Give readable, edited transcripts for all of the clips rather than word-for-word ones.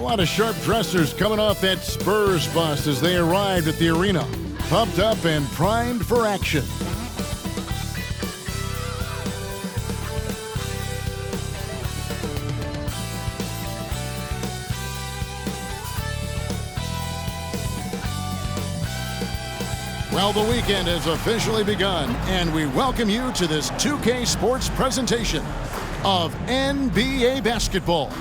lot of sharp dressers coming off that Spurs bus as they arrived at the arena, pumped up and primed for action. Well, the weekend has officially begun, and we welcome you to this 2K Sports presentation of NBA basketball.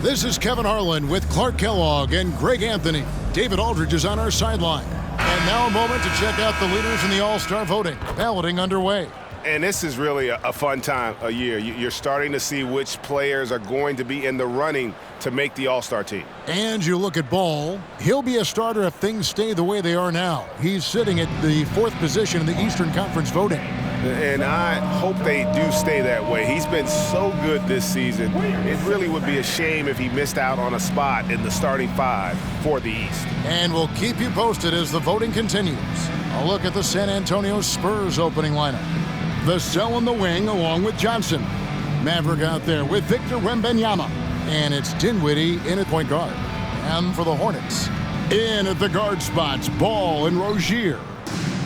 This is Kevin Harlan with Clark Kellogg and Greg Anthony. David Aldridge is on our sideline. And now a moment to check out the leaders in the All-Star voting. Balloting underway. And this is really a fun time of year. You're starting to see which players are going to be in the running to make the All-Star team. And you look at Ball. He'll be a starter if things stay the way they are now. He's sitting at the 4th position in the Eastern Conference voting. And I hope they do stay that way. He's been so good this season. It really would be a shame if he missed out on a spot in the starting 5 for the East. And we'll keep you posted as the voting continues. A look at the San Antonio Spurs opening lineup. The Cell in the wing along with Johnson. Maverick out there with Victor Wembanyama. And it's Dinwiddie in at point guard. And for the Hornets, in at the guard spots, Ball and Rozier.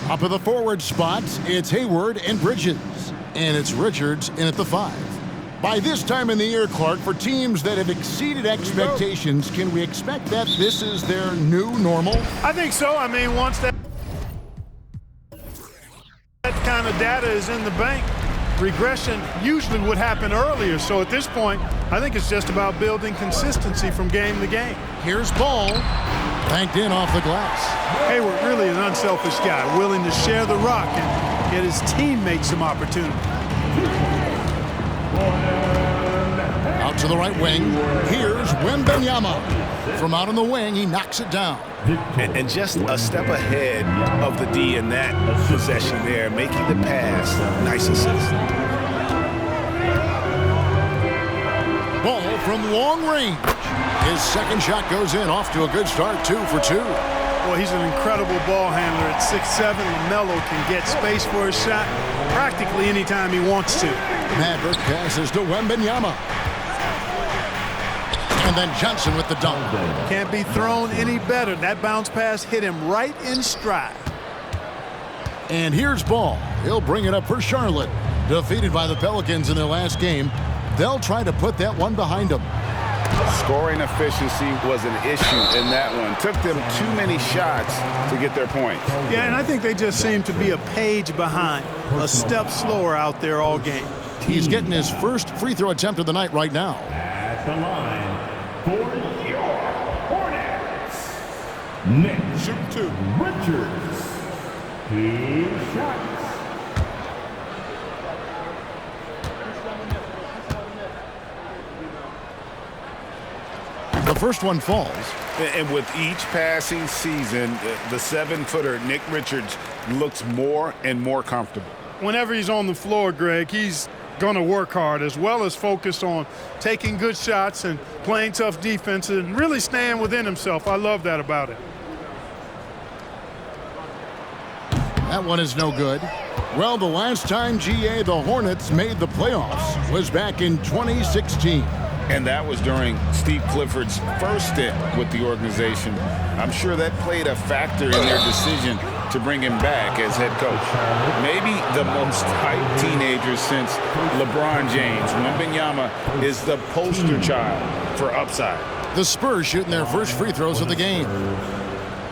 Up at the forward spots, it's Hayward and Bridges. And it's Richards in at the 5. By this time in the year, Clark, for teams that have exceeded expectations, can we expect that this is their new normal? I think so. I mean, once that kind of data is in the bank, regression usually would happen earlier. So at this point, I think it's just about building consistency from game to game. Here's Ball. Banked in off the glass. Hayward really an unselfish guy, willing to share the rock and get his teammates some opportunity. Out to the right wing. Here's Wembanyama. From out on the wing, he knocks it down. And just a step ahead of the D in that possession there, making the pass. Nice assist. Ball from long range. His second shot goes in, off to a good start, 2 for 2. Well, he's an incredible ball handler at 6'7". LaMelo can get space for his shot practically anytime he wants to. Maverick passes to Wembanyama. And then Johnson with the dunk. Can't be thrown any better. That bounce pass hit him right in stride. And here's Ball. He'll bring it up for Charlotte. Defeated by the Pelicans in their last game, they'll try to put that one behind them. Scoring efficiency was an issue in that one. Took them too many shots to get their points. Yeah, and I think they just seem to be a page behind, a step slower out there all game. He's getting his first free throw attempt of the night right now. At the line for your Hornets, Nick Shoot 2. Richards. 2 shots. The first one falls. And with each passing season, the 7-footer Nick Richards looks more and more comfortable. Whenever he's on the floor, Greg, he's going to work hard as well as focus on taking good shots and playing tough defense and really staying within himself. I love that about it. That one is no good. Well, the last time the Hornets made the playoffs was back in 2016. And that was during Steve Clifford's first stint with the organization. I'm sure that played a factor in their decision to bring him back as head coach. Maybe the most hyped teenager since LeBron James. Wembanyama is the poster child for upside. The Spurs shooting their first free throws of the game.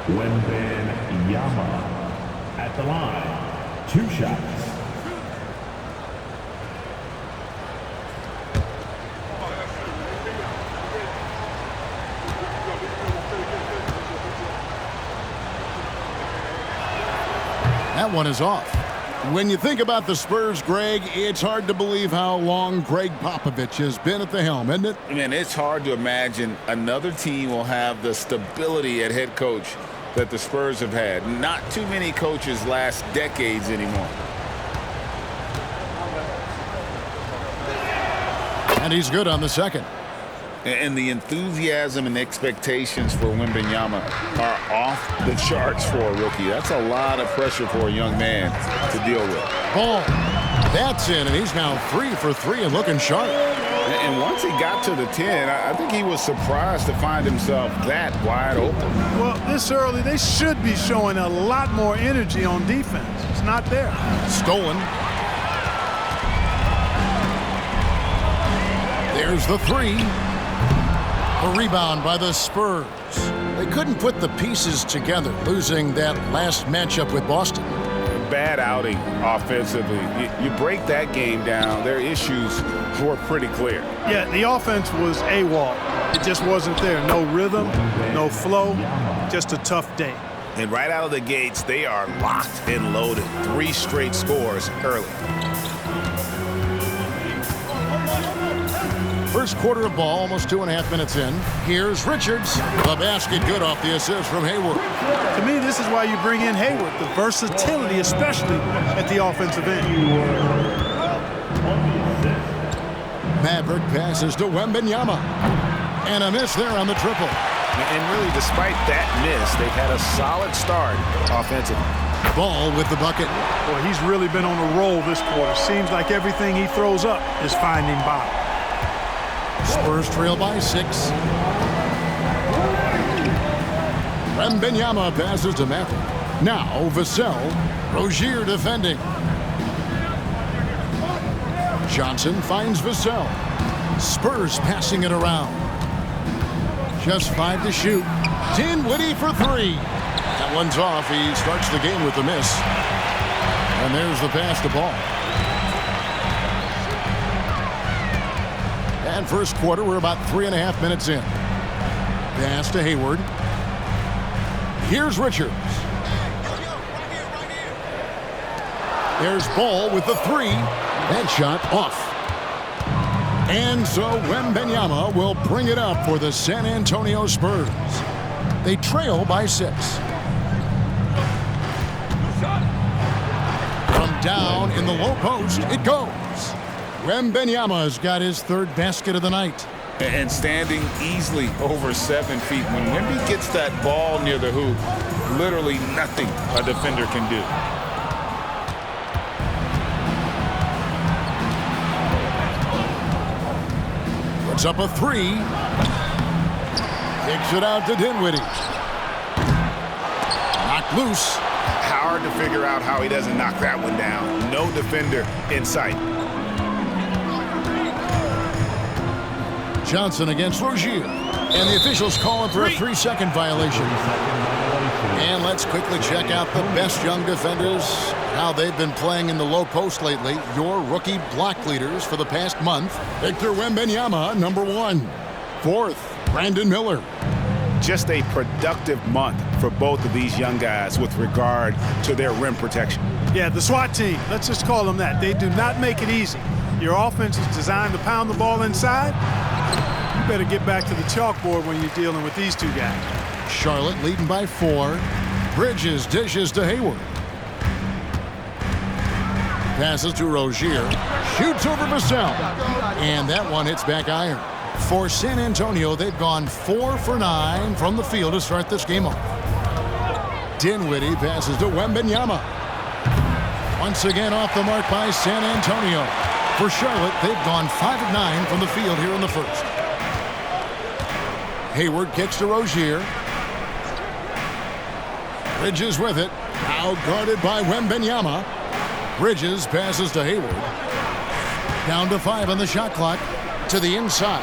Wembanyama at the line. 2 shots. That one is off. When you think about the Spurs, Greg, it's hard to believe how long Greg Popovich has been at the helm, isn't it? Man, it's hard to imagine another team will have the stability at head coach that the Spurs have had. Not too many coaches last decades anymore. And he's good on the second. And the enthusiasm and expectations for Wembanyama are off the charts for a rookie. That's a lot of pressure for a young man to deal with. Ball. That's in, and he's now 3 for 3 and looking sharp. And once he got to the 10, I think he was surprised to find himself that wide open. Well, this early, they should be showing a lot more energy on defense. It's not there. Stolen. There's the 3. A rebound by the Spurs. They couldn't put the pieces together, losing that last matchup with Boston. Bad outing offensively. You break that game down, their issues were pretty clear. Yeah, the offense was AWOL. It just wasn't there. No rhythm, no flow, just a tough day. And right out of the gates, they are locked and loaded. 3 straight scores early. First quarter of ball, almost 2.5 minutes in. Here's Richards. The basket good off the assist from Hayward. To me, this is why you bring in Hayward, the versatility, especially at the offensive end. Maverick passes to Wembanyama. And a miss there on the triple. And really, despite that miss, they've had a solid start offensively. Ball with the bucket. Boy, he's really been on a roll this quarter. Seems like everything he throws up is finding bottom. Spurs trail by 6. Wembanyama passes to Maverick. Now Vassell. Rozier defending. Johnson finds Vassell. Spurs passing it around. Just 5 to shoot. Dinwiddie for 3. That one's off. He starts the game with the miss. And there's the pass to Ball. And first quarter, we're about 3.5 minutes in. Pass to Hayward. Here's Richards. There's Ball with the 3. That shot off. And so Wembanyama will bring it up for the San Antonio Spurs. They trail by 6. From down in the low post, it goes. Wembanyama's got his 3rd basket of the night. And standing easily over 7 feet. When Wemby gets that ball near the hoop, literally nothing a defender can do. Puts up a 3. Kicks it out to Dinwiddie. Knocked loose. Hard to figure out how he doesn't knock that one down. No defender in sight. Johnson against Rozier. And the officials calling for a 3-second violation. And let's quickly check out the best young defenders, how they've been playing in the low post lately. Your rookie block leaders for the past month. Victor Wembanyama, number 1. 4th, Brandon Miller. Just a productive month for both of these young guys with regard to their rim protection. Yeah, the SWAT team, let's just call them that. They do not make it easy. Your offense is designed to pound the ball inside. You better get back to the chalkboard when you're dealing with these 2 guys. Charlotte leading by 4. Bridges dishes to Hayward. Passes to Rozier. Shoots over Vassell. And that one hits back iron. For San Antonio, they've gone 4 for 9 from the field to start this game off. Dinwiddie passes to Wembanyama. Once again off the mark by San Antonio. For Charlotte, they've gone 5 of 9 from the field here in the first. Hayward kicks to Rozier. Bridges with it. Now guarded by Wembanyama. Bridges passes to Hayward. Down to 5 on the shot clock. To the inside.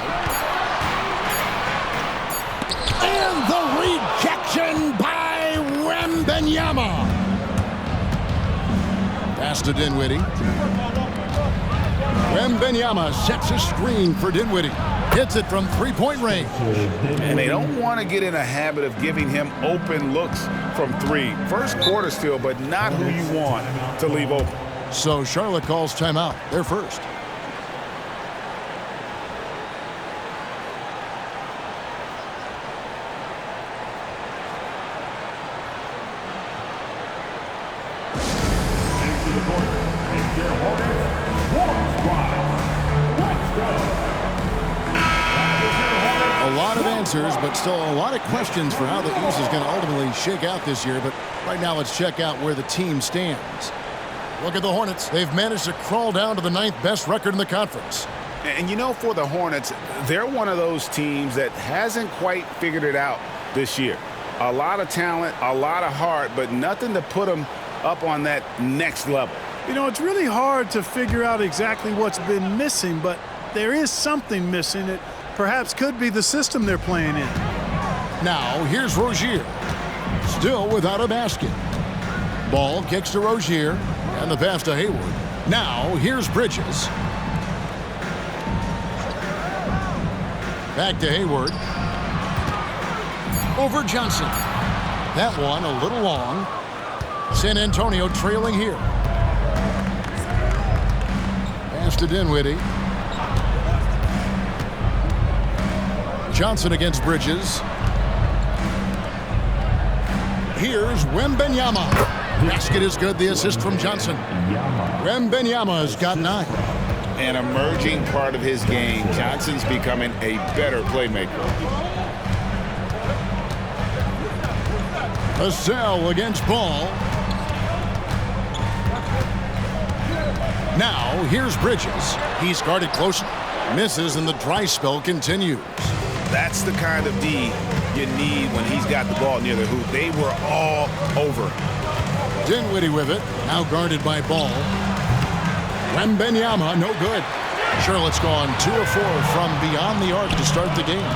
And the rejection by Wembanyama. Pass to Dinwiddie. Wembanyama sets a screen for Dinwiddie. Hits it from 3-point range. And they don't want to get in a habit of giving him open looks from 3. First quarter still, but not who you want to leave open. So Charlotte calls timeout. They're first. But still a lot of questions for how the East is going to ultimately shake out this year. But right now, let's check out where the team stands. Look at the Hornets. They've managed to crawl down to the 9th best record in the conference. And you know, for the Hornets, they're one of those teams that hasn't quite figured it out this year. A lot of talent, a lot of heart, but nothing to put them up on that next level. You know, it's really hard to figure out exactly what's been missing, but there is something missing that perhaps could be the system they're playing in. Now, here's Rozier. Still without a basket. Ball kicks to Rozier, and the pass to Hayward. Now, here's Bridges. Back to Hayward. Over Johnson. That one a little long. San Antonio trailing here. Pass to Dinwiddie. Johnson against Bridges. Here's Wembanyama. Basket is good. The assist from Johnson. Wembanyama has got 9. An emerging part of his game. Johnson's becoming a better playmaker. Vassell against Ball. Now, here's Bridges. He's guarded closely. Misses, and the dry spell continues. That's the kind of D you need when he's got the ball near the hoop. They were all over. Dinwiddie with it. Now guarded by Ball. Wembanyama, no good. Charlotte's gone 2 of 4 from beyond the arc to start the game.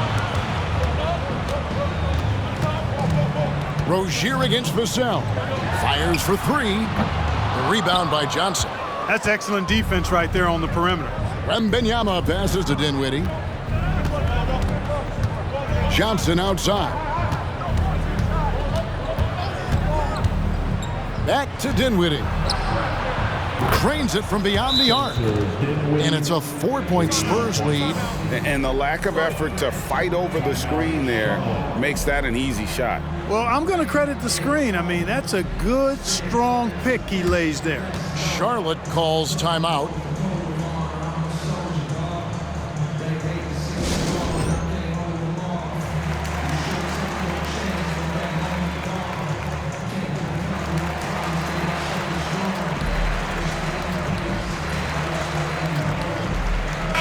Rozier against Vassell. Fires for 3. The rebound by Johnson. That's excellent defense right there on the perimeter. Wembanyama passes to Dinwiddie. Johnson outside. Back to Dinwiddie. Drains it from beyond the arc. And it's a 4-point Spurs lead. And the lack of effort to fight over the screen there makes that an easy shot. Well, I'm going to credit the screen. I mean, that's a good, strong pick he lays there. Charlotte calls timeout.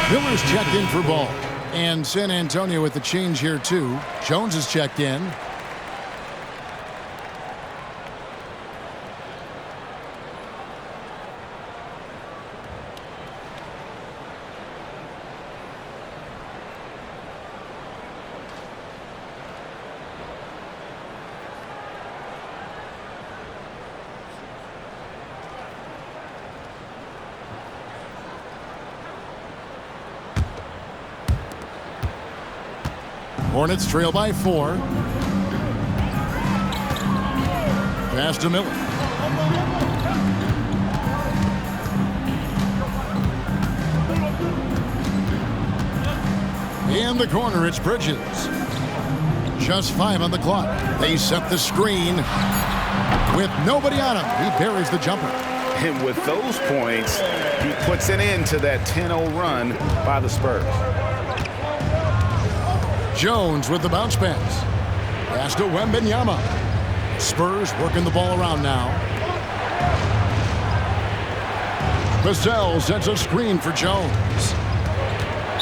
Miller's checked in for Ball. And San Antonio with the change here, too. Jones is checked in. Hornets trail by 4. Pass to Miller. In the corner, it's Bridges. Just 5 on the clock. They set the screen. With nobody on him, he buries the jumper. And with those points, he puts an end to that 10-0 run by the Spurs. Jones with the bounce pass. Pass to Wembanyama. Spurs working the ball around now. Vassell sets a screen for Jones.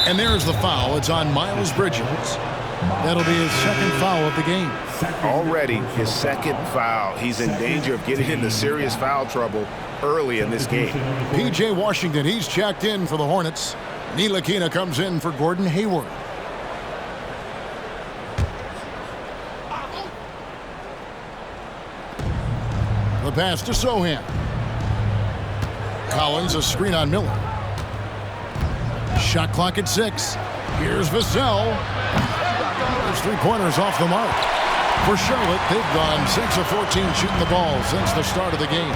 And there's the foul. It's on Miles Bridges. That'll be his second foul of the game. Already his second foul. He's in danger of getting into serious foul trouble early in this game. P.J. Washington, he's checked in for the Hornets. Ntilikina comes in for Gordon Hayward. The pass to Sohan. Collins, a screen on Miller. Shot clock at 6. Here's Vassell. There's 3-pointers off the mark. For Charlotte, they've gone 6 of 14 shooting the ball since the start of the game.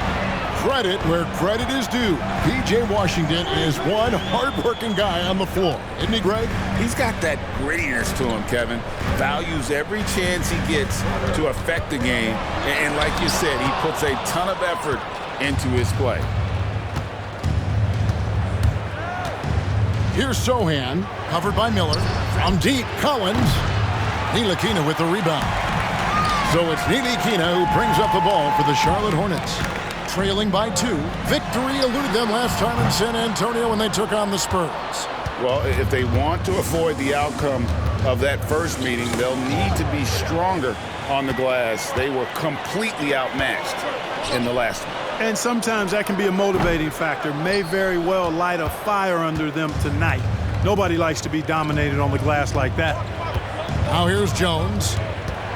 Credit where credit is due. P.J. Washington is one hard-working guy on the floor. Isn't he, Greg? He's got that grittiness to him, Kevin. Values every chance he gets to affect the game. And like you said, he puts a ton of effort into his play. Here's Sohan, covered by Miller. From deep, Collins. Ntilikina with the rebound. So it's Ntilikina who brings up the ball for the Charlotte Hornets. Trailing by 2. Victory eluded them last time in San Antonio when they took on the Spurs. Well, if they want to avoid the outcome of that first meeting, they'll need to be stronger on the glass. They were completely outmatched in the last one. And sometimes that can be a motivating factor. May very well light a fire under them tonight. Nobody likes to be dominated on the glass like that. Now here's Jones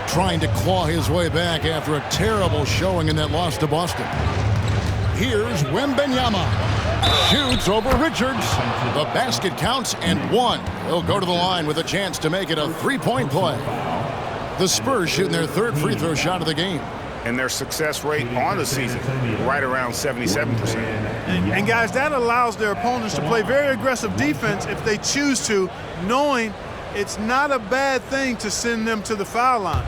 trying to claw his way back after a terrible showing in that loss to Boston. Here's Wembanyama. Shoots over Richards. The basket counts and one. He'll go to the line with a chance to make it a three-point play. The Spurs shooting their third free throw shot of the game. And their success rate on the season, right around 77%. And guys, that allows their opponents to play very aggressive defense if they choose to, knowing it's not a bad thing to send them to the foul line.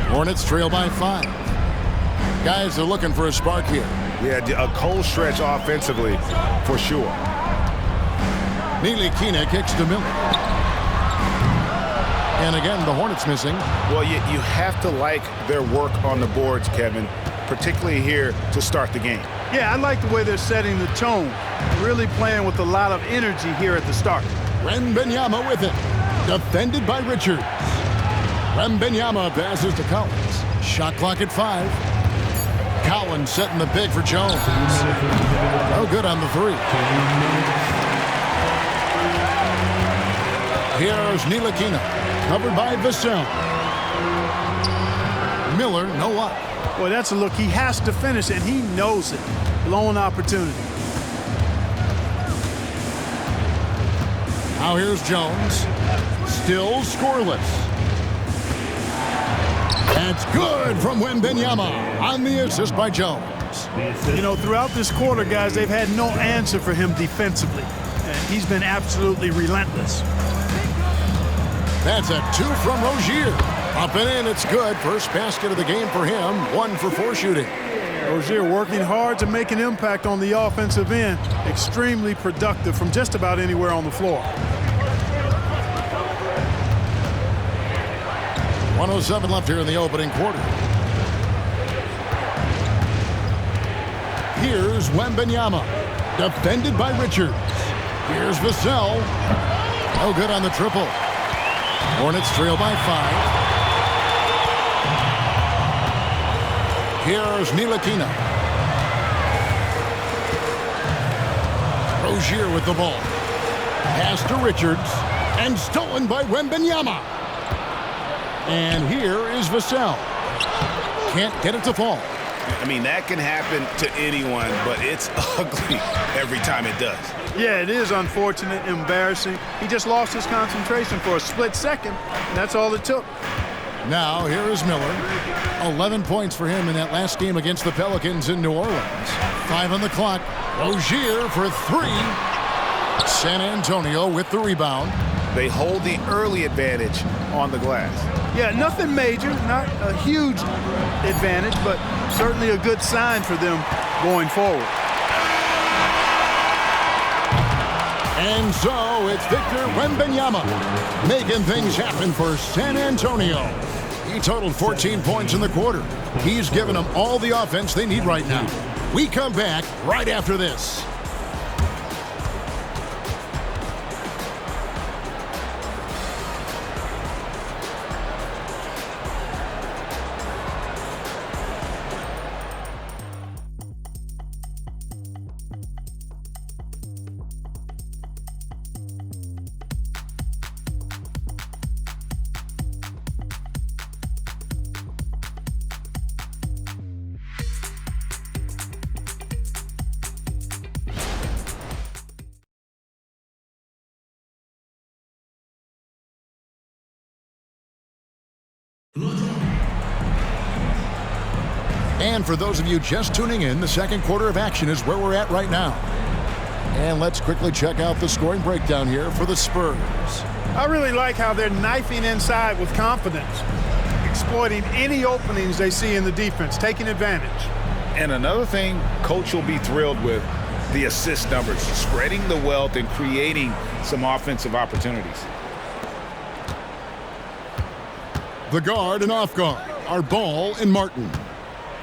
Hornets trail by 5. Guys are looking for a spark here. Yeah, a cold stretch offensively for sure. Ntilikina kicks to Miller. And again, the Hornets missing. Well, you have to like their work on the boards, Kevin, particularly here to start the game. Yeah, I like the way they're setting the tone. Really playing with a lot of energy here at the start. Wembanyama with it. Defended by Richards. Wembanyama passes to Collins. Shot clock at 5. Collins setting the big for Jones. No good on the 3. Here's Ntilikina, covered by Vassell. Miller, no luck. Boy, that's a look. He has to finish, and he knows it. Blown opportunity. Now here's Jones. Still scoreless. That's good from Wembanyama on the assist by Jones. You know, throughout this quarter, guys, they've had no answer for him defensively. And he's been absolutely relentless. That's a 2 from Rozier. Up and in, it's good. First basket of the game for him. 1 for 4 shooting. Rozier working hard to make an impact on the offensive end. Extremely productive from just about anywhere on the floor. 1:07 left here in the opening quarter. Here's Wembanyama. Defended by Richards. Here's Vassell. No good on the triple. Hornets trail by 5. Here's Ntilikina. Rozier with the ball. Pass to Richards. And stolen by Wembanyama. And here is Vassell. Can't get it to fall. I mean, that can happen to anyone, but it's ugly every time it does. Yeah, it is unfortunate, embarrassing. He just lost his concentration for a split second, and that's all it took. Now, here is Miller. 11 points for him in that last game against the Pelicans in New Orleans. 5 on the clock. Rozier for 3. San Antonio with the rebound. They hold the early advantage on the glass. Yeah, nothing major, not a huge advantage, but certainly a good sign for them going forward. And so it's Victor Wembanyama making things happen for San Antonio. He totaled 14 points in the quarter. He's given them all the offense they need right now. We come back right after this. And for those of you just tuning in, the second quarter of action is where we're at right now. And let's quickly check out the scoring breakdown here for the Spurs. I really like how they're knifing inside with confidence, exploiting any openings they see in the defense, taking advantage. And another thing Coach will be thrilled with, the assist numbers, spreading the wealth and creating some offensive opportunities. The guard and off guard are Ball and Martin.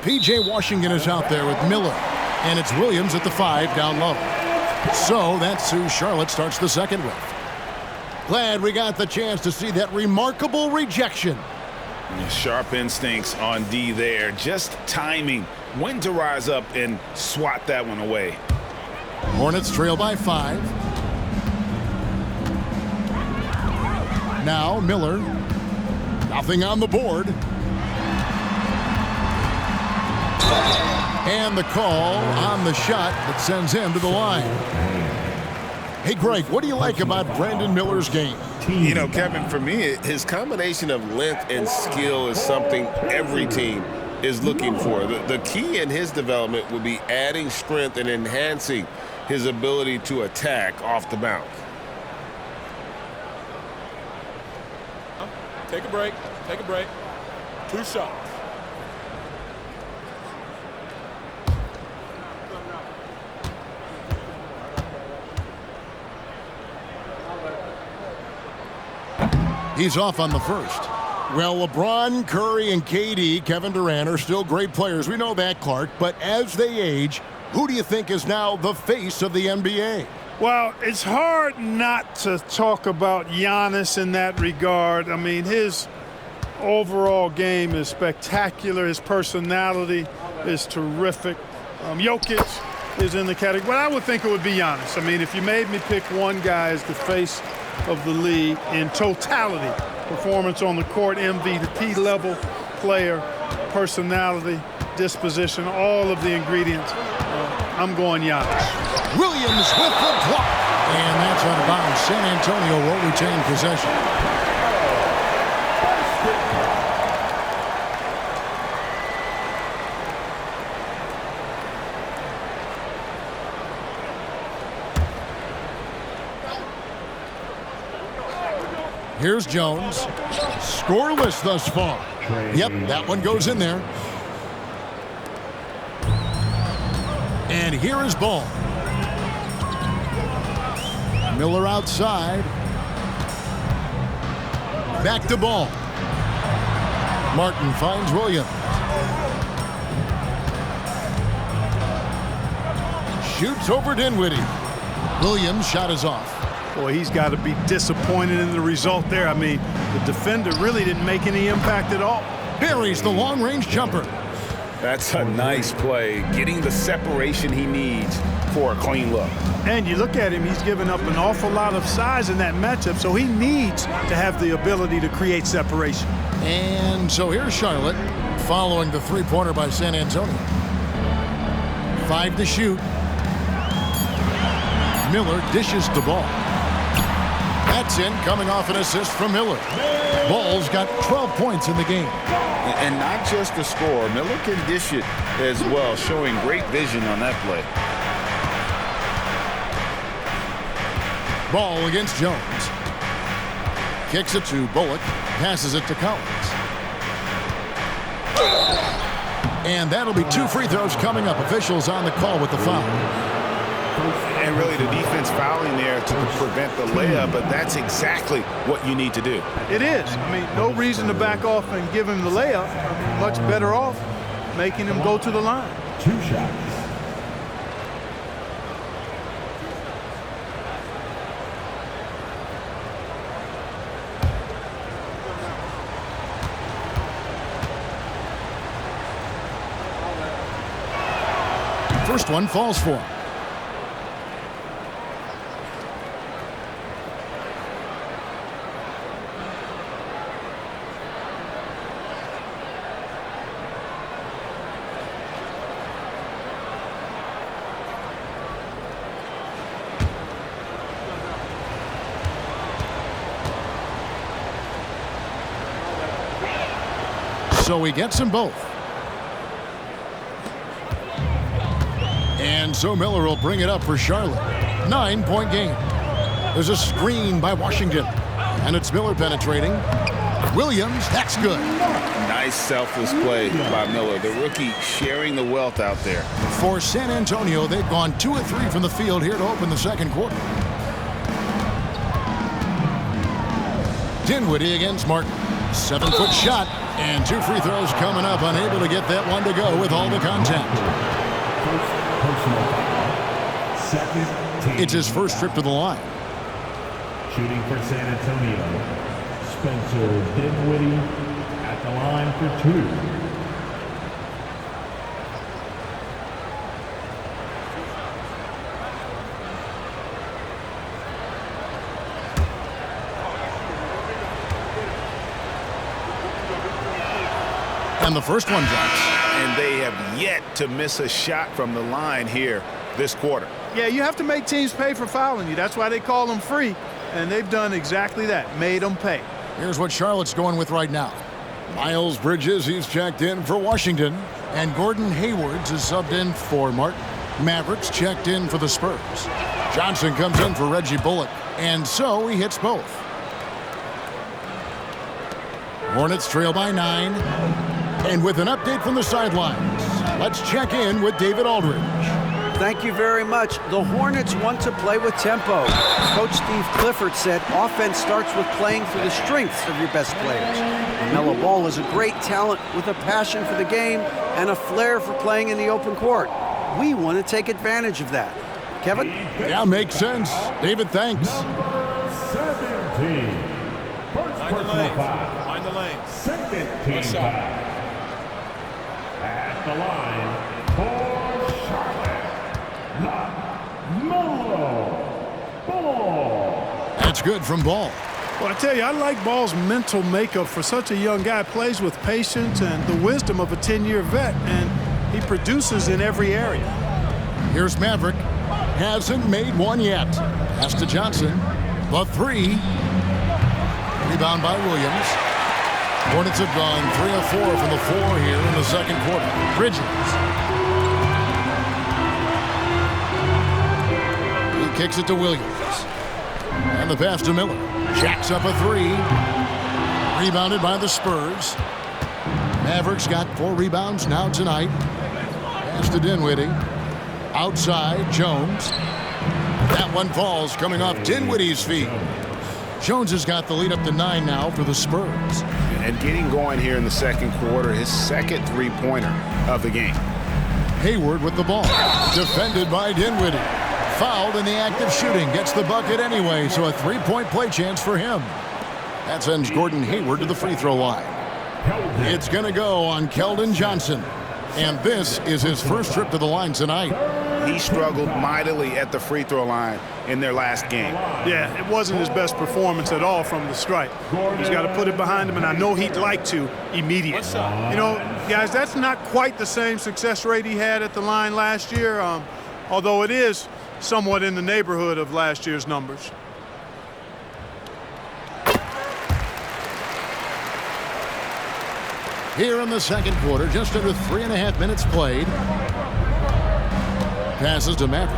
P.J. Washington is out there with Miller. And it's Williams at the 5 down low. So that's who Charlotte starts the second with. Glad we got the chance to see that remarkable rejection. Sharp instincts on D there. Just timing when to rise up and swat that one away. Hornets trail by 5. Now Miller. Nothing on the board. And the call on the shot that sends him to the line. Hey, Greg, what do you like about Brandon Miller's game? You know, Kevin, for me, his combination of length and skill is something every team is looking for. The key in his development will be adding strength and enhancing his ability to attack off the bounce. Take a break. Take a break. 2 shots. He's off on the first. Well, LeBron, Curry, and KD, Kevin Durant, are still great players. We know that, Clark. But as they age, who do you think is now the face of the NBA? Well, it's hard not to talk about Giannis in that regard. I mean, his overall game is spectacular. His personality is terrific. Jokic is in the category. Well, I would think it would be Giannis. I mean, if you made me pick one guy as the face of the league in totality, performance on the court, MVP level player, personality, disposition, all of the ingredients, I'm going Giannis. Williams with the block. And that's out of bounds. San Antonio will retain possession. Here's Jones. Scoreless thus far. Yep, that one goes in there. And here is Ball. Miller outside. Back to Ball. Martin finds Williams. Shoots over Dinwiddie. Williams' shot is off. Boy, he's got to be disappointed in the result there. I mean, the defender really didn't make any impact at all. Buries the long-range jumper. That's a nice play, getting the separation he needs for a clean look. And you look at him, he's given up an awful lot of size in that matchup, so he needs to have the ability to create separation. And so here's Charlotte following the three-pointer by San Antonio. 5 to shoot. Miller dishes the ball. That's in, coming off an assist from Miller. Ball's got 12 points in the game. And not just the score. Miller can dish it as well, showing great vision on that play. Ball against Jones. Kicks it to Bullock. Passes it to Collins. And that'll be 2 free throws coming up. Officials on the call with the foul. And really the defense fouling there to prevent the layup, but that's exactly what you need to do. It is. I mean, no reason to back off and give him the layup. I mean, much better off making him go to the line. 2 shots. First one falls for him. So he gets them both. And so Miller will bring it up for Charlotte. 9-point game. There's a screen by Washington. And it's Miller penetrating. Williams, that's good. Nice selfless play by Miller. The rookie sharing the wealth out there. For San Antonio, they've gone 2 of 3 from the field here to open the second quarter. Dinwiddie against Martin. 7-foot shot, and 2 free throws coming up. Unable to get that one to go with all the contact. It's his first trip to the line. Shooting for San Antonio, Spencer Dinwiddie at the line for 2. And the first one drops. And they have yet to miss a shot from the line here this quarter. Yeah, you have to make teams pay for fouling you. That's why they call them free. And they've done exactly that, made them pay. Here's what Charlotte's going with right now. Miles Bridges, he's checked in for Washington. And Gordon Haywards is subbed in for Martin. Mavericks checked in for the Spurs. Johnson comes in for Reggie Bullock. And so he hits both. Hornets trail by 9. And with an update from the sidelines, let's check in with David Aldridge. Thank you very much. The Hornets want to play with tempo. Coach Steve Clifford said offense starts with playing for the strengths of your best players. LaMelo Ball is a great talent with a passion for the game and a flair for playing in the open court. We want to take advantage of that. Kevin? Yeah, makes sense. David, thanks. 17. First personal foul. Find the lane. Second team foul. At the line for Charlotte, LaMelo Ball. That's good from Ball. Well, I tell you, I like Ball's mental makeup for such a young guy. Plays with patience and the wisdom of a 10-year vet, and he produces in every area. Here's Maverick. Hasn't made one yet. Pass to Johnson. The 3. Rebound by Williams. Hornets have gone 3 of 4 from the floor here in the second quarter. Bridges. He kicks it to Williams. And the pass to Miller. Jacks up a 3. Rebounded by the Spurs. Mavericks got 4 rebounds now tonight. Pass to Dinwiddie. Outside, Jones. That one falls coming off Dinwiddie's feet. Jones has got the lead up to 9 now for the Spurs. And getting going here in the second quarter, his second three-pointer of the game. Hayward with the ball. Defended by Dinwiddie. Fouled in the act of shooting. Gets the bucket anyway, so a 3-point play chance for him. That sends Gordon Hayward to the free throw line. It's going to go on Keldon Johnson. And this is his first trip to the line tonight. He struggled mightily at the free throw line in their last game. Yeah, it wasn't his best performance at all from the stripe. He's got to put it behind him, and I know he'd like to immediately. You know, guys, that's not quite the same success rate he had at the line last year, although it is somewhat in the neighborhood of last year's numbers. Here in the second quarter, just under 3.5 minutes played. Passes to Maverick.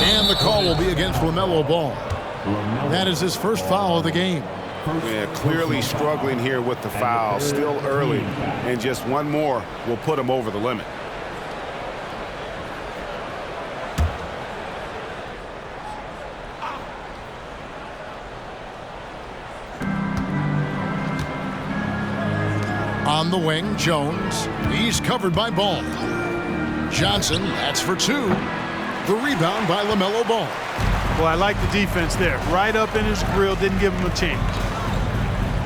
And the call will be against LaMelo Ball. That is his first foul of the game. Yeah, clearly struggling here with the foul. Still early. And just one more will put him over the limit. On the wing, Jones. He's covered by Ball. Johnson, that's for 2. The rebound by LaMelo Ball. Well, I like the defense there. Right up in his grill, didn't give him a chance.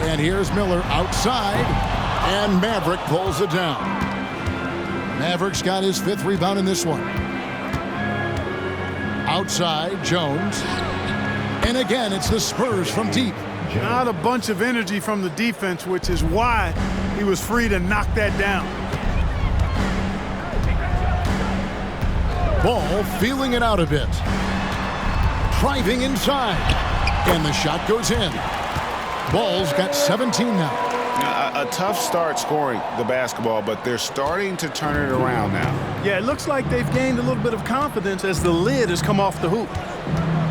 And here's Miller outside, and Maverick pulls it down. Maverick's got his 5th rebound in this one. Outside, Jones. And again, it's the Spurs from deep. Not a bunch of energy from the defense, which is why he was free to knock that down. Ball feeling it out a bit. Driving inside. And the shot goes in. Ball's got 17 now. A tough start scoring the basketball, but they're starting to turn it around now. Yeah, it looks like they've gained a little bit of confidence as the lid has come off the hoop.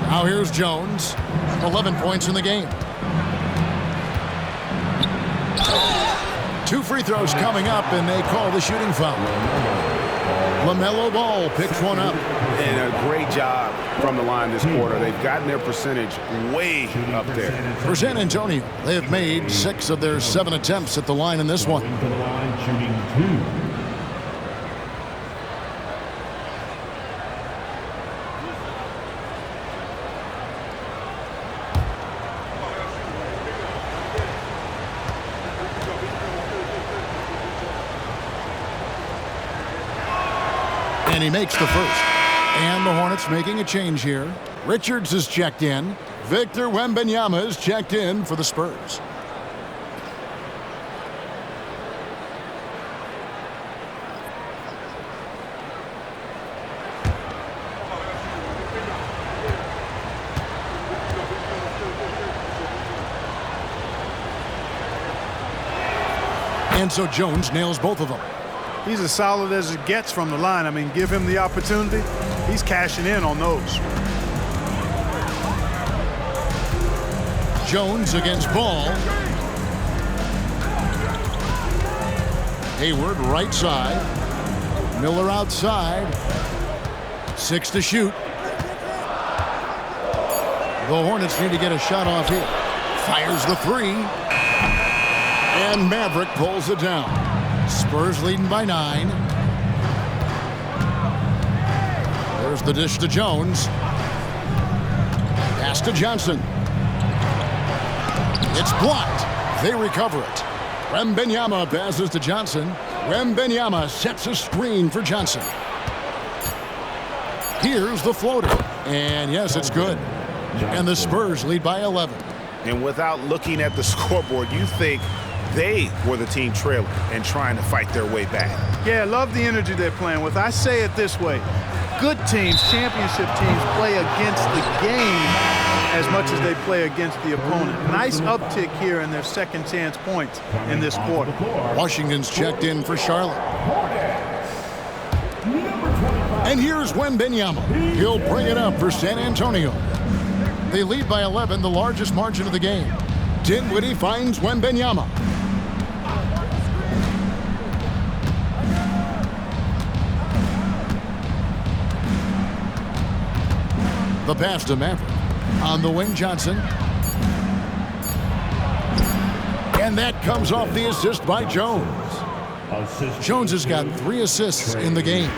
Now here's Jones. 11 points in the game. 2 free throws coming up, and they call the shooting foul. LaMelo Ball picks one up. And a great job from the line this quarter. They've gotten their percentage way up there. For San Antonio, they have made 6 of their 7 attempts at the line in this one. To the line, shooting 2. And he makes the first. And the Hornets making a change here. Richards is checked in. Victor Wembanyama is checked in for the Spurs. And so Jones nails both of them. He's as solid as it gets from the line. I mean, give him the opportunity. He's cashing in on those. Jones against Ball. Hayward right side. Miller outside. 6 to shoot. The Hornets need to get a shot off here. Fires the 3. And Maverick pulls it down. Spurs leading by 9. There's the dish to Jones. Pass to Johnson. It's blocked. They recover it. Wembanyama passes to Johnson. Wembanyama sets a screen for Johnson. Here's the floater. And yes, it's good. And the Spurs lead by 11. And without looking at the scoreboard, you think they were the team trailing and trying to fight their way back. Yeah, I love the energy they're playing with. I say it this way. Good teams, championship teams, play against the game as much as they play against the opponent. Nice uptick here in their second chance points in this quarter. Washington's checked in for Charlotte. And here's Wembanyama. He'll bring it up for San Antonio. They lead by 11, the largest margin of the game. Dinwiddie finds Wembanyama. The pass to Maverick. On the wing, Johnson. And that comes off the assist by Jones. Jones has got 3 assists in the game.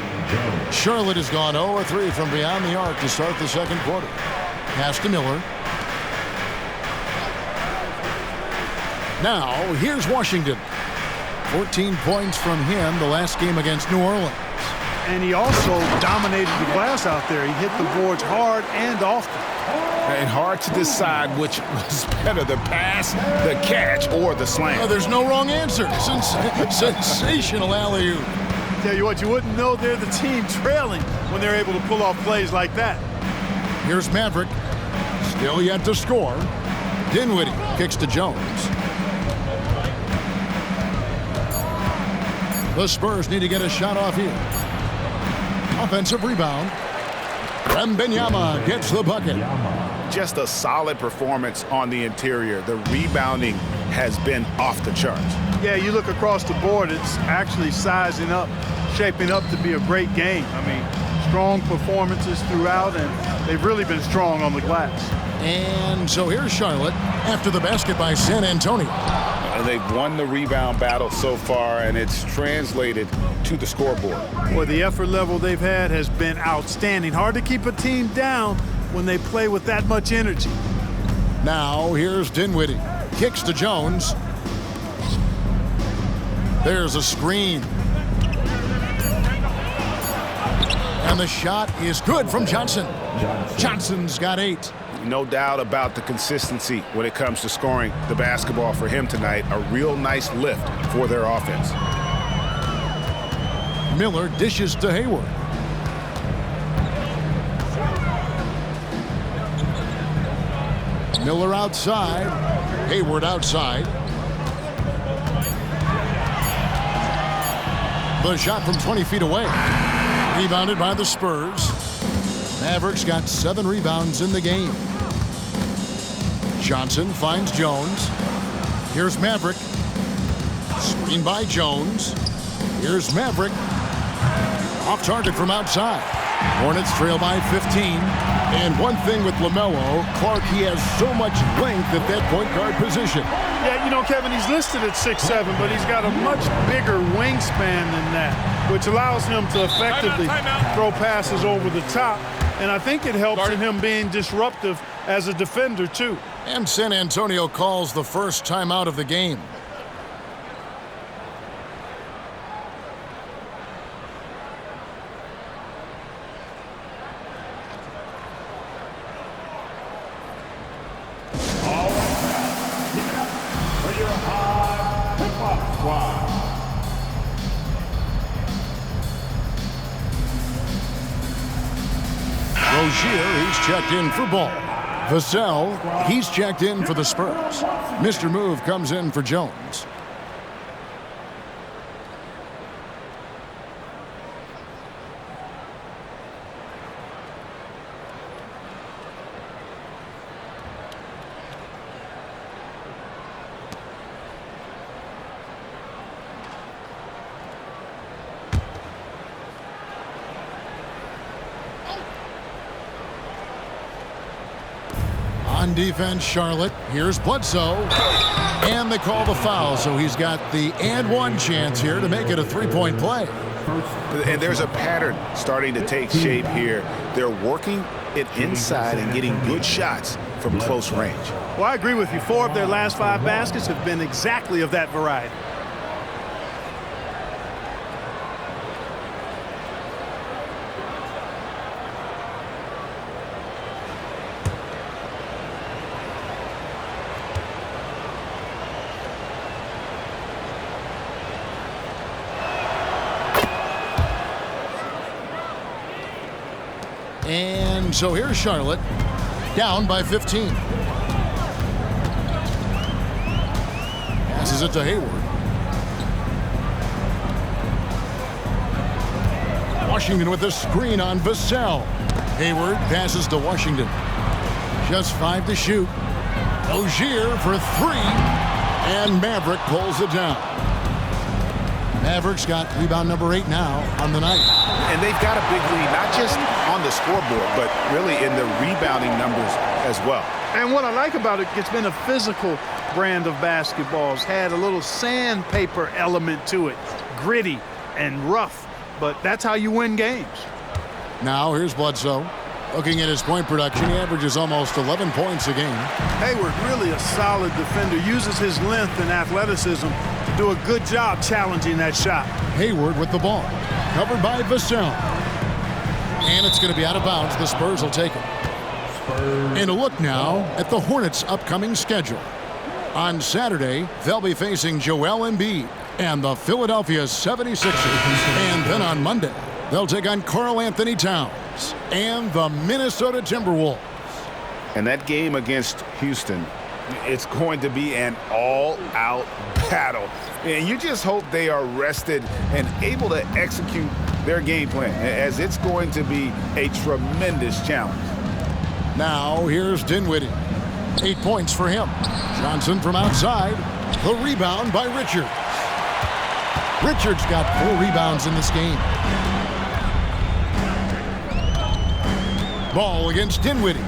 Charlotte has gone 0-3 from beyond the arc to start the second quarter. Pass to Miller. Now, here's Washington. 14 points from him the last game against New Orleans. And he also dominated the glass out there. He hit the boards hard and often. And hard to decide which was better, the pass, the catch, or the slam. There's no wrong answer. Sensational alley-oop. Tell you what, you wouldn't know they're the team trailing when they're able to pull off plays like that. Here's Maverick. Still yet to score. Dinwiddie kicks to Jones. The Spurs need to get a shot off here. Offensive rebound. Wembanyama gets the bucket. Just a solid performance on the interior. The rebounding has been off the charts. Yeah, you look across the board, it's actually sizing up, shaping up to be a great game. I mean, strong performances throughout, and they've really been strong on the glass. And so here's Charlotte after the basket by San Antonio. They've won the rebound battle so far, and it's translated to the scoreboard. Well, the effort level they've had has been outstanding. Hard to keep a team down when they play with that much energy. Now here's Dinwiddie. Kicks to Jones. There's a screen. And the shot is good from Johnson. Johnson's got 8. No doubt about the consistency when it comes to scoring the basketball for him tonight. A real nice lift for their offense. Miller dishes to Hayward. Miller outside. Hayward outside. The shot from 20 feet away. Rebounded by the Spurs. Mavericks got 7 rebounds in the game. Johnson finds Jones. Here's Maverick. Screen by Jones. Here's Maverick. Off target from outside. Hornets trail by 15. And one thing with LaMelo, Clark, he has so much length at that point guard position. Yeah, you know, Kevin, he's listed at 6'7", but he's got a much bigger wingspan than that, which allows him to effectively throw passes over the top. And I think it helps in him being disruptive as a defender, too. And San Antonio calls the first timeout of the game. Rozier, he's checked in for Ball. Vassell, he's checked in for the Spurs. Mr. Move comes in for Jones. On defense, Charlotte. Here's Bledsoe. And they call the foul, so he's got the and one chance here to make it a three-point play. And there's a pattern starting to take shape here. They're working it inside and getting good shots from close range. Well, I agree with you. 4 of their last 5 baskets have been exactly of that variety. And so here's Charlotte, down by 15. Passes it to Hayward. Washington with a screen on Vassell. Hayward passes to Washington. Just 5 to shoot. Rozier for 3. And Maverick pulls it down. Maverick's got rebound number 8 now on the night. And they've got a big lead, not just on the scoreboard, but really in the rebounding numbers as well. And what I like about it, it's been a physical brand of basketball. It's had a little sandpaper element to it, gritty and rough, but that's how you win games. Now here's Bledsoe. Looking at his point production, he averages almost 11 points a game. Hayward, really a solid defender, uses his length and athleticism to do a good job challenging that shot. Hayward with the ball. Covered by Vassell. And it's going to be out of bounds. The Spurs will take it. And a look now at the Hornets' upcoming schedule. On Saturday, they'll be facing Joel Embiid and the Philadelphia 76ers. And then on Monday, they'll take on Karl Anthony Towns and the Minnesota Timberwolves. And that game against Houston, it's going to be an all-out battle. And you just hope they are rested and able to execute their game plan, as it's going to be a tremendous challenge. Now here's Dinwiddie. 8 points for him. Johnson from outside. The rebound by Richards. Richards got 4 rebounds in this game. Ball against Dinwiddie.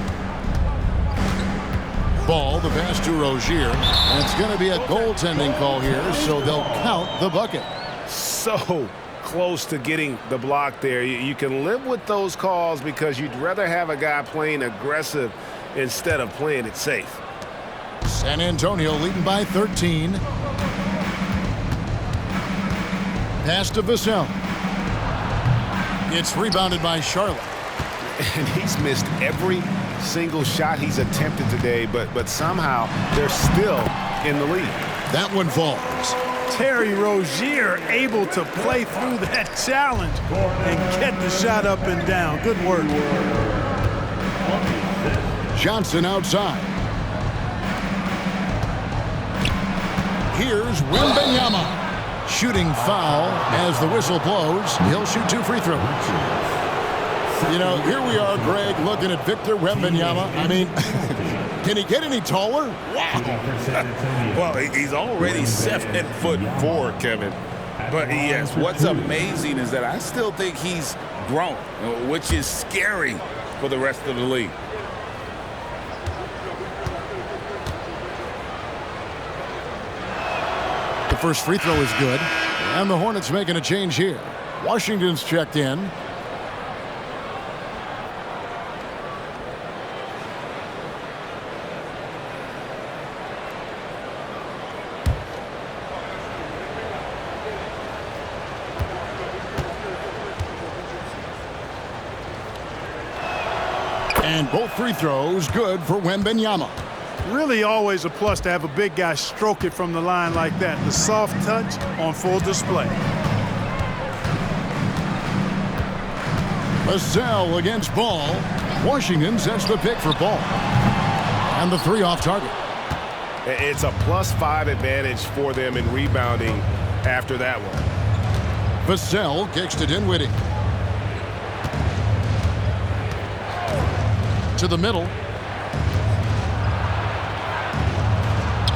Ball, the pass to Rozier. And it's going to be a goaltending call here, so they'll count the bucket. So close to getting the block there. You can live with those calls because you'd rather have a guy playing aggressive instead of playing it safe. San Antonio leading by 13. Pass to Vassell. It's rebounded by Charlotte. And he's missed every single shot he's attempted today, but somehow they're still in the lead. That one falls. Terry Rozier able to play through that challenge and get the shot up and down. Good work. Johnson outside. Here's Wembanyama. Shooting foul as the whistle blows. He'll shoot 2 free throws. You know, here we are, Greg, looking at Victor Wembanyama. I mean, can he get any taller? Wow. Well, he's already 7'4", Kevin. But yes, what's amazing is that I still think he's grown, which is scary for the rest of the league. The first free throw is good, and the Hornets making a change here. Washington's checked in. And both free throws good for Wembanyama. Really always a plus to have a big guy stroke it from the line like that. The soft touch on full display. Vassell against Ball. Washington sets the pick for Ball. And the three off target. It's a +5 advantage for them in rebounding after that one. Vassell kicks to Dinwiddie. To the middle.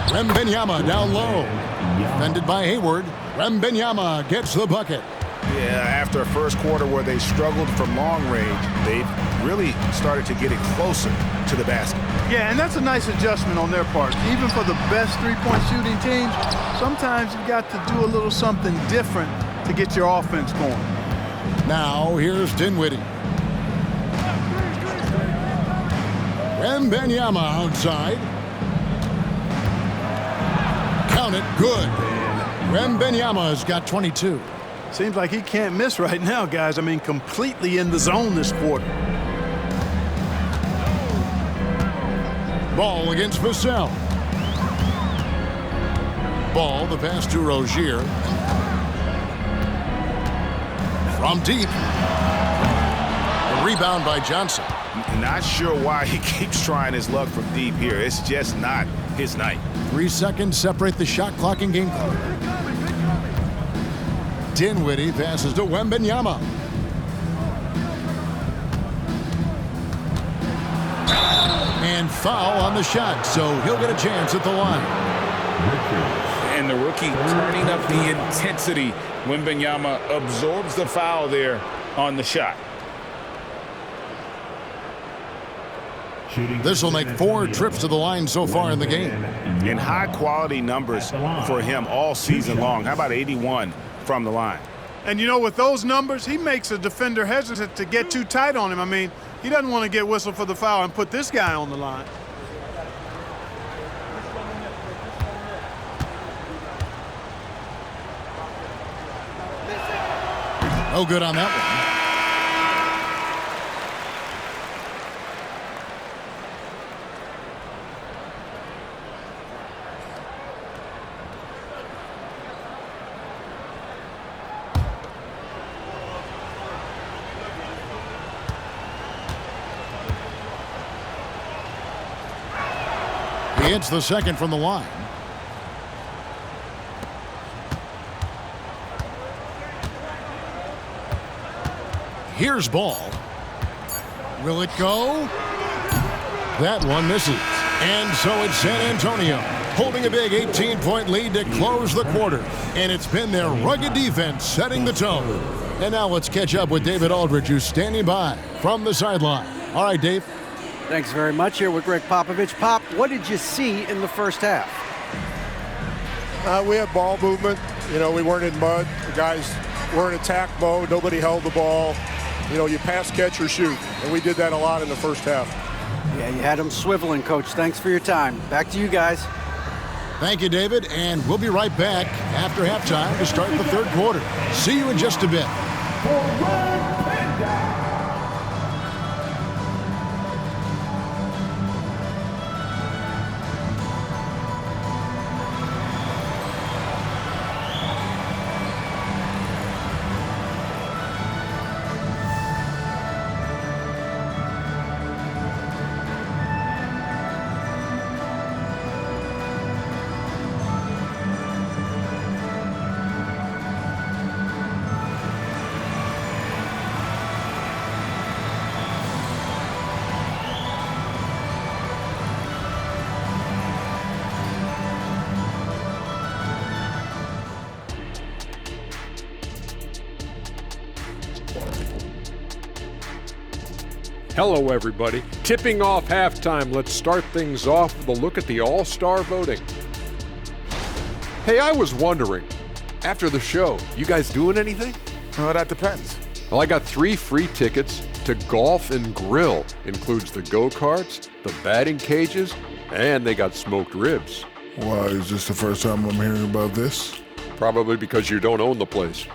Wembanyama down low. Defended by Hayward. Wembanyama gets the bucket. Yeah, after a first quarter where they struggled from long range, they've really started to get it closer to the basket. Yeah, and that's a nice adjustment on their part. Even for the best three-point shooting teams, sometimes you've got to do a little something different to get your offense going. Now here's Dinwiddie. Wembanyama outside. Count it, good. Wembanyama's got 22. Seems like he can't miss right now, guys. I mean, completely in the zone this quarter. Ball against Vassell. Ball, the pass to Rozier. From deep. The rebound by Johnson. Not sure why he keeps trying his luck from deep here. It's just not his night. 3 seconds separate the shot clock and game clock. Dinwiddie passes to Wembanyama. And foul on the shot, so he'll get a chance at the line. And the rookie turning up the intensity. Wembanyama absorbs the foul there on the shot. This will make 4 trips to the line so far in the game. And high-quality numbers for him all season long. How about 81 from the line? And, you know, with those numbers, he makes a defender hesitant to get too tight on him. I mean, he doesn't want to get whistled for the foul and put this guy on the line. No good on that one. He hits the second from the line. Here's Ball. Will it go? That one misses. And so it's San Antonio holding a big 18-point lead to close the quarter. And it's been their rugged defense setting the tone. And now let's catch up with David Aldridge, who's standing by from the sideline. All right, Dave. Thanks very much. Here with Greg Popovich. Pop, what did you see in the first half? We had ball movement. You know, we weren't in mud. The guys were in attack mode. Nobody held the ball. You know, you pass, catch, or shoot. And we did that a lot in the first half. Yeah, you had them swiveling, Coach. Thanks for your time. Back to you guys. Thank you, David. And we'll be right back after halftime to start the third quarter. See you in just a bit. Hello, everybody. Tipping off halftime, let's start things off with a look at the All-Star voting. Hey, I was wondering, after the show, you guys doing anything? Well, that depends. Well, I got 3 free tickets to Golf and Grill. Includes the go-karts, the batting cages, and they got smoked ribs. Why, is this the first time I'm hearing about this? Probably because you don't own the place.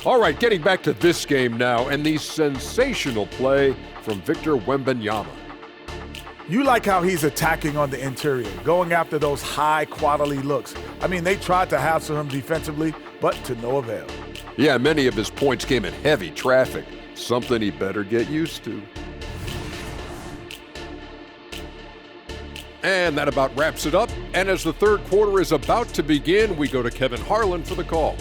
All right, getting back to this game now, and the sensational play from Victor Wembanyama. You like how he's attacking on the interior, going after those high-quality looks. I mean, they tried to hassle him defensively, but to no avail. Yeah, many of his points came in heavy traffic, something he better get used to. And that about wraps it up. And as the third quarter is about to begin, we go to Kevin Harlan for the call.